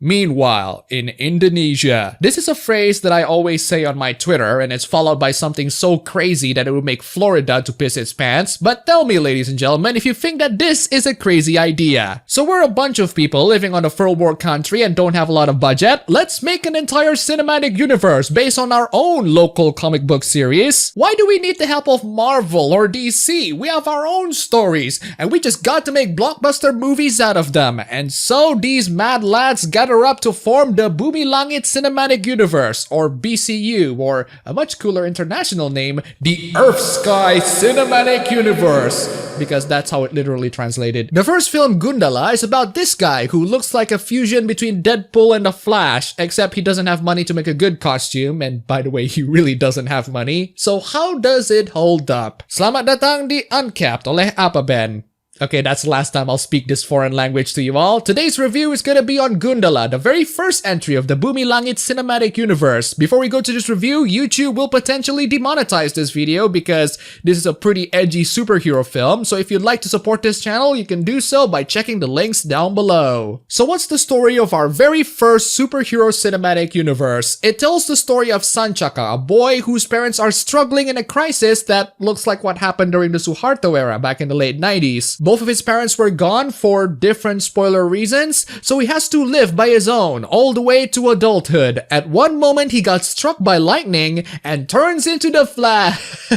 Meanwhile, in Indonesia. This is a phrase that I always say on my Twitter, and it's followed by something so crazy that it would make Florida to piss its pants. But tell me, ladies and gentlemen, if you think that this is a crazy idea. So we're a bunch of people living on a third world country and don't have a lot of budget. Let's make an entire cinematic universe based on our own local comic book series. Why do we need the help of Marvel or DC? We have our own stories, and we just got to make blockbuster movies out of them. And so these mad lads gather up to form the Bumi Langit Cinematic Universe, or BCU, or a much cooler international name, the Earth Sky Cinematic Universe, because that's how it literally translated. The first film, Gundala, is about this guy who looks like a fusion between Deadpool and the Flash, except he doesn't have money to make a good costume, and by the way, he really doesn't have money. So how does it hold up? Selamat datang di Uncapped oleh appabend. Okay, that's the last time I'll speak this foreign language to you all. Today's review is gonna be on Gundala, the very first entry of the Bumi Langit Cinematic Universe. Before we go to this review, YouTube will potentially demonetize this video because this is a pretty edgy superhero film. So if you'd like to support this channel, you can do so by checking the links down below. So what's the story of our very first superhero cinematic universe? It tells the story of Sancaka, a boy whose parents are struggling in a crisis that looks like what happened during the Suharto era back in the late 90s. Both of his parents were gone for different spoiler reasons, so he has to live by his own all the way to adulthood. At one moment, he got struck by lightning and turns into the Flash.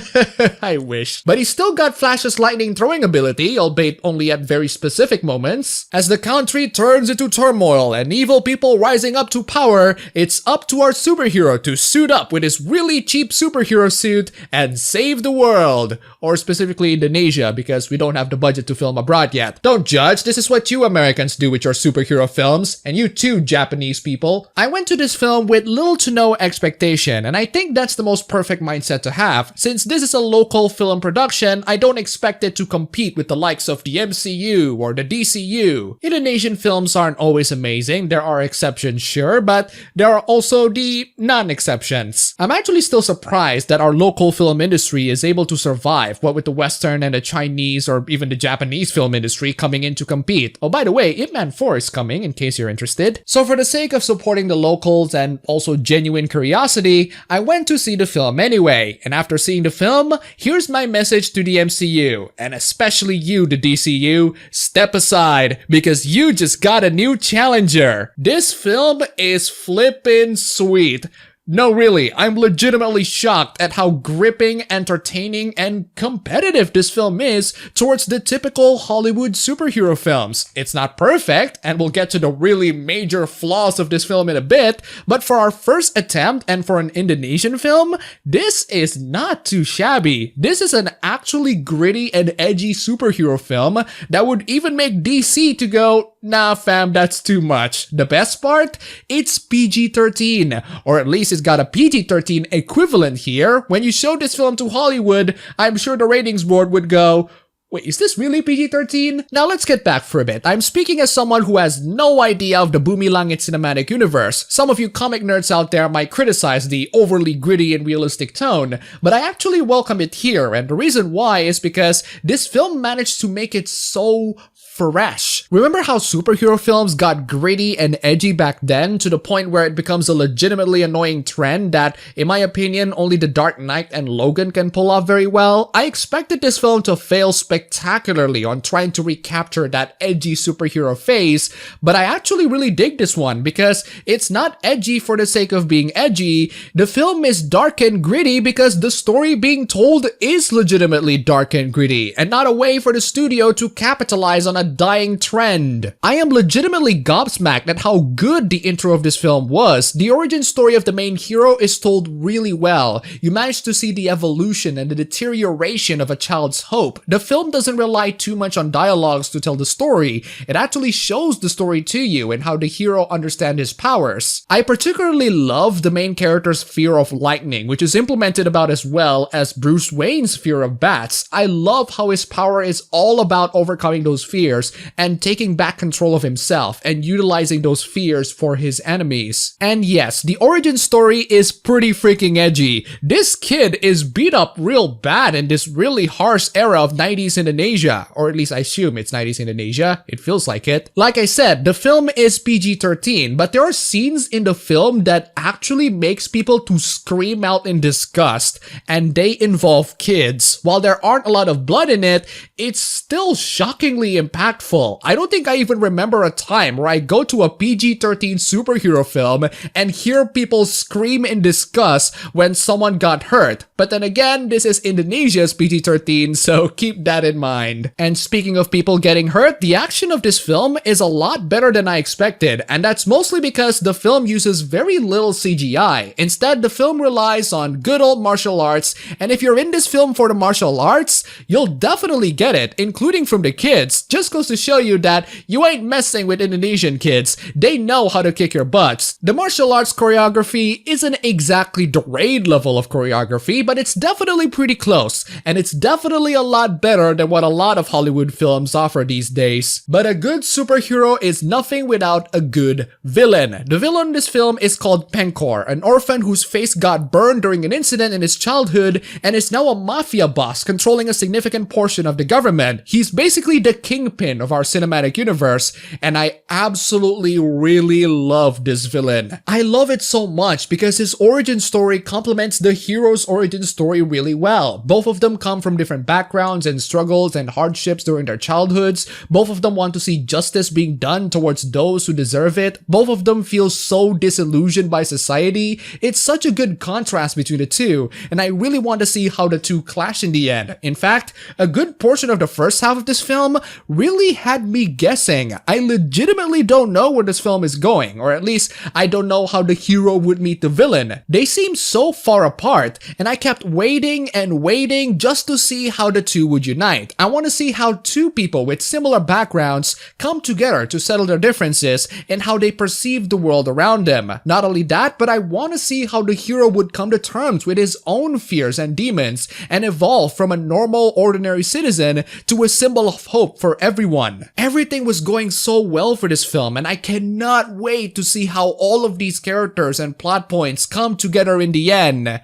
I wish. But he still got Flash's lightning throwing ability, albeit only at very specific moments. As the country turns into turmoil and evil people rising up to power, it's up to our superhero to suit up with his really cheap superhero suit and save the world. Or specifically Indonesia, because we don't have the budget to film abroad yet. Don't judge, this is what you Americans do with your superhero films, and you too Japanese people. I went to this film with little to no expectation, and I think that's the most perfect mindset to have. Since this is a local film production, I don't expect it to compete with the likes of the MCU or the DCU. Indonesian films aren't always amazing, there are exceptions sure, but there are also the non-exceptions. I'm actually still surprised that our local film industry is able to survive, what with the Western and the Chinese or even the Japanese film industry coming in to compete. Oh, by the way, Ip Man 4 is coming in case you're interested. So for the sake of supporting the locals and also genuine curiosity, I went to see the film anyway. And after seeing the film, here's my message to the MCU, and especially you, the DCU, step aside because you just got a new challenger. This film is flippin' sweet. No, really, I'm legitimately shocked at how gripping, entertaining, and competitive this film is towards the typical Hollywood superhero films. It's not perfect, and we'll get to the really major flaws of this film in a bit, but for our first attempt and for an Indonesian film, this is not too shabby. This is an actually gritty and edgy superhero film that would even make DC to go, nah fam, that's too much. The best part? It's PG-13, or at least it's got a PG-13 equivalent here. When you show this film to Hollywood, I'm sure the ratings board would go, wait, is this really PG-13? Now let's get back for a bit. I'm speaking as someone who has no idea of the Bumi Langit Cinematic Universe. Some of you comic nerds out there might criticize the overly gritty and realistic tone, but I actually welcome it here, and the reason why is because this film managed to make it so fresh. Remember how superhero films got gritty and edgy back then to the point where it becomes a legitimately annoying trend that, in my opinion, only The Dark Knight and Logan can pull off very well? I expected this film to fail spectacularly on trying to recapture that edgy superhero phase, but I actually really dig this one because it's not edgy for the sake of being edgy. The film is dark and gritty because the story being told is legitimately dark and gritty, and not a way for the studio to capitalize on a dying trend. I am legitimately gobsmacked at how good the intro of this film was. The origin story of the main hero is told really well. You manage to see the evolution and the deterioration of a child's hope. The film doesn't rely too much on dialogues to tell the story. It actually shows the story to you and how the hero understands his powers. I particularly love the main character's fear of lightning, which is implemented about as well as Bruce Wayne's fear of bats. I love how his power is all about overcoming those fears. fears and taking back control of himself and utilizing those fears for his enemies. And yes, the origin story is pretty freaking edgy. This kid is beat up real bad in this really harsh era of 90s Indonesia, or at least I assume it's 90s Indonesia. It feels like it. Like I said, the film is PG-13, but there are scenes in the film that actually makes people to scream out in disgust, and they involve kids. While there aren't a lot of blood in it, it's still shockingly impactful. I don't think I even remember a time where I go to a PG-13 superhero film and hear people scream in disgust when someone got hurt. But then again, this is Indonesia's PG-13, so keep that in mind. And speaking of people getting hurt, the action of this film is a lot better than I expected, and that's mostly because the film uses very little CGI. Instead, the film relies on good old martial arts, and if you're in this film for the martial arts, you'll definitely get it, including from the kids. Just goes to show you that you ain't messing with Indonesian kids. They know how to kick your butts. The martial arts choreography isn't exactly the raid level of choreography, but it's definitely pretty close, and it's definitely a lot better than what a lot of Hollywood films offer these days. But a good superhero is nothing without a good villain. The villain in this film is called Penkor, an orphan whose face got burned during an incident in his childhood and is now a mafia boss controlling a significant portion of the government. He's basically the kingpin of our cinematic universe, and I absolutely really love this villain. I love it so much because his origin story complements the hero's origin story really well. Both of them come from different backgrounds and struggles and hardships during their childhoods. Both of them want to see justice being done towards those who deserve it. Both of them feel so disillusioned by society. It's such a good contrast between the two, and I really want to see how the two clash in the end. In fact, a good portion of the first half of this film really had me guessing. I legitimately don't know where this film is going, or at least I don't know how the hero would meet the villain. They seem so far apart, and I kept waiting and waiting just to see how the two would unite. I want to see how two people with similar backgrounds come together to settle their differences and how they perceive the world around them. Not only that, but I want to see how the hero would come to terms with his own fears and demons and evolve from a normal, ordinary citizen to a symbol of hope for everyone. Everything was going so well for this film, and I cannot wait to see how all of these characters and plot points come together in the end.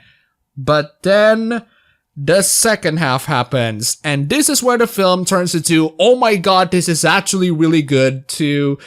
But then the second half happens, and this is where the film turns into, oh my god, this is actually really good, to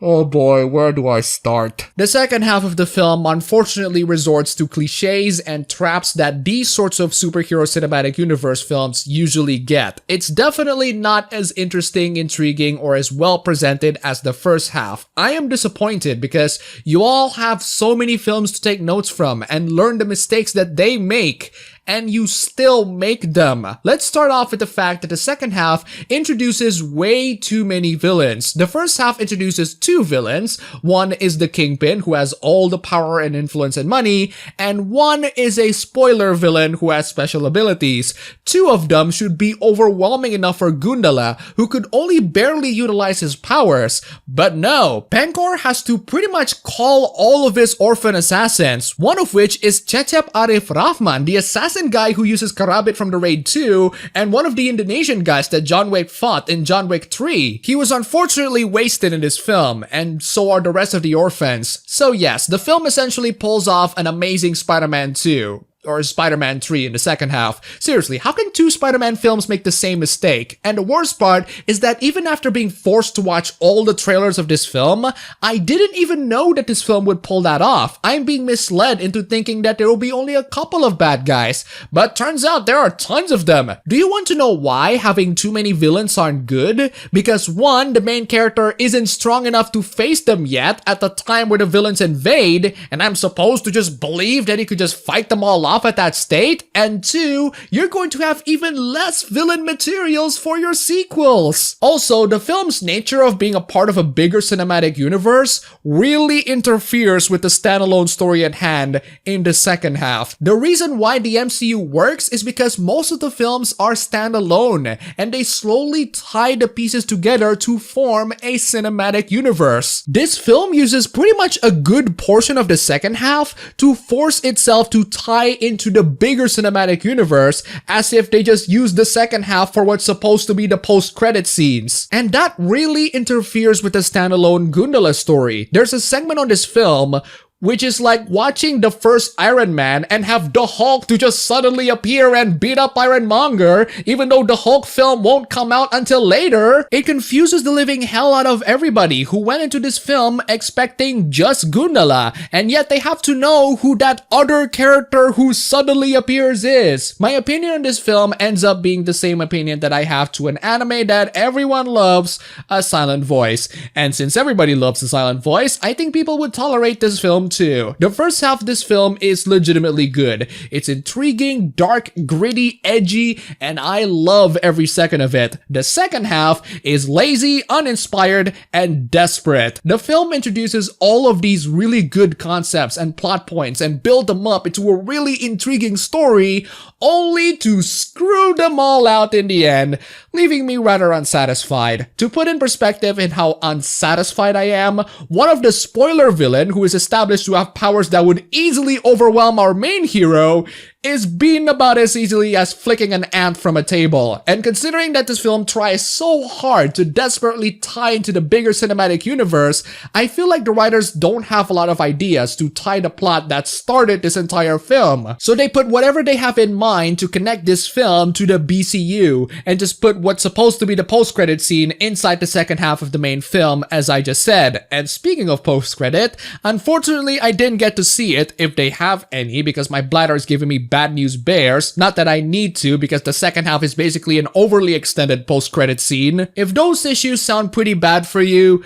oh boy, where do I start? The second half of the film unfortunately resorts to cliches and traps that these sorts of superhero cinematic universe films usually get. It's definitely not as interesting, intriguing, or as well presented as the first half. I am disappointed because you all have so many films to take notes from and learn the mistakes that they make, and you still make them. Let's start off with the fact that the second half introduces way too many villains. The first half introduces two villains. One is the Kingpin, who has all the power and influence and money, and one is a spoiler villain who has special abilities. Two of them should be overwhelming enough for Gundala, who could only barely utilize his powers. But no, Penkor has to pretty much call all of his orphan assassins, one of which is Cecep Arif Rahman, the assassin guy who uses Karabit from the Raid 2, and one of the Indonesian guys that John Wick fought in John Wick 3. He was unfortunately wasted in this film, and so are the rest of the orphans. So yes, the film essentially pulls off an amazing Spider-Man 2. Or Spider-Man 3 in the second half. Seriously, how can two Spider-Man films make the same mistake? And the worst part is that even after being forced to watch all the trailers of this film, I didn't even know that this film would pull that off. I'm being misled into thinking that there will be only a couple of bad guys, but turns out there are tons of them. Do you want to know why having too many villains aren't good? Because one, the main character isn't strong enough to face them yet at the time where the villains invade, and I'm supposed to just believe that he could just fight them all off at that state, and two, you're going to have even less villain materials for your sequels. Also, the film's nature of being a part of a bigger cinematic universe really interferes with the standalone story at hand in the second half. The reason why the MCU works is because most of the films are standalone, and they slowly tie the pieces together to form a cinematic universe. This film uses pretty much a good portion of the second half to force itself to tie into the bigger cinematic universe as if they just used the second half for what's supposed to be the post-credit scenes. And that really interferes with the standalone Gundala story. There's a segment on this film which is like watching the first Iron Man and have the Hulk to just suddenly appear and beat up Ironmonger, even though the Hulk film won't come out until later. It confuses the living hell out of everybody who went into this film expecting just Gundala, and yet they have to know who that other character who suddenly appears is. My opinion on this film ends up being the same opinion that I have to an anime that everyone loves, A Silent Voice. And since everybody loves A Silent Voice, I think people would tolerate this film too. The first half of this film is legitimately good. It's intriguing, dark, gritty, edgy, and I love every second of it. The second half is lazy, uninspired, and desperate. The film introduces all of these really good concepts and plot points and build them up into a really intriguing story, only to screw them all out in the end, leaving me rather unsatisfied. To put in perspective in how unsatisfied I am, one of the spoiler villain who is established to have powers that would easily overwhelm our main hero is beaten about as easily as flicking an ant from a table. And considering that this film tries so hard to desperately tie into the bigger cinematic universe, I feel like the writers don't have a lot of ideas to tie the plot that started this entire film. So they put whatever they have in mind to connect this film to the BECU and just put what's supposed to be the post-credit scene inside the second half of the main film, as I just said. And speaking of post-credit, unfortunately I didn't get to see it, if they have any, because my bladder is giving me bad news bears. Not that I need to, because the second half is basically an overly extended post-credit scene. If those issues sound pretty bad for you,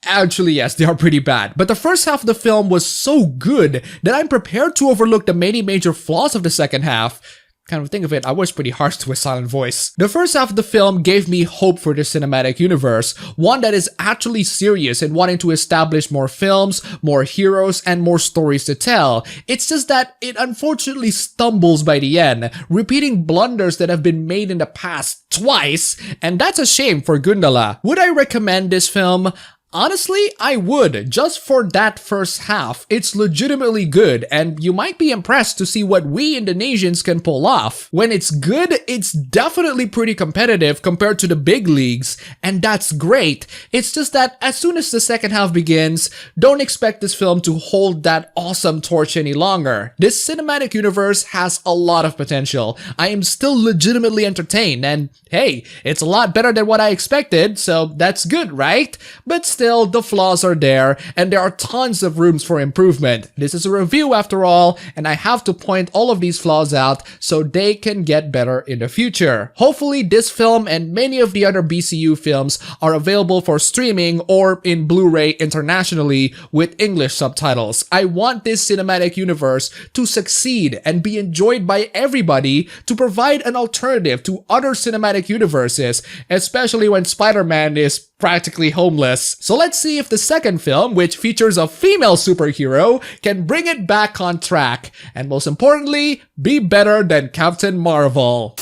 actually, yes, they are pretty bad. But the first half of the film was so good that I'm prepared to overlook the many major flaws of the second half. Kind of think of it, I was pretty harsh to A Silent Voice. The first half of the film gave me hope for the cinematic universe, one that is actually serious in wanting to establish more films, more heroes, and more stories to tell. It's just that it unfortunately stumbles by the end, repeating blunders that have been made in the past twice, and that's a shame for Gundala. Would I recommend this film? Honestly, I would, just for that first half. It's legitimately good, and you might be impressed to see what we Indonesians can pull off. When it's good, it's definitely pretty competitive compared to the big leagues, and that's great. It's just that as soon as the second half begins, don't expect this film to hold that awesome torch any longer. This cinematic universe has a lot of potential. I am still legitimately entertained, and hey, it's a lot better than what I expected, so that's good, right? But still, the flaws are there, and there are tons of rooms for improvement. This is a review after all, and I have to point all of these flaws out so they can get better in the future. Hopefully this film and many of the other BECU films are available for streaming or in Blu-ray internationally with English subtitles. I want this cinematic universe to succeed and be enjoyed by everybody, to provide an alternative to other cinematic universes, especially when Spider-Man is practically homeless. So let's see if the second film, which features a female superhero, can bring it back on track, and most importantly, be better than Captain Marvel.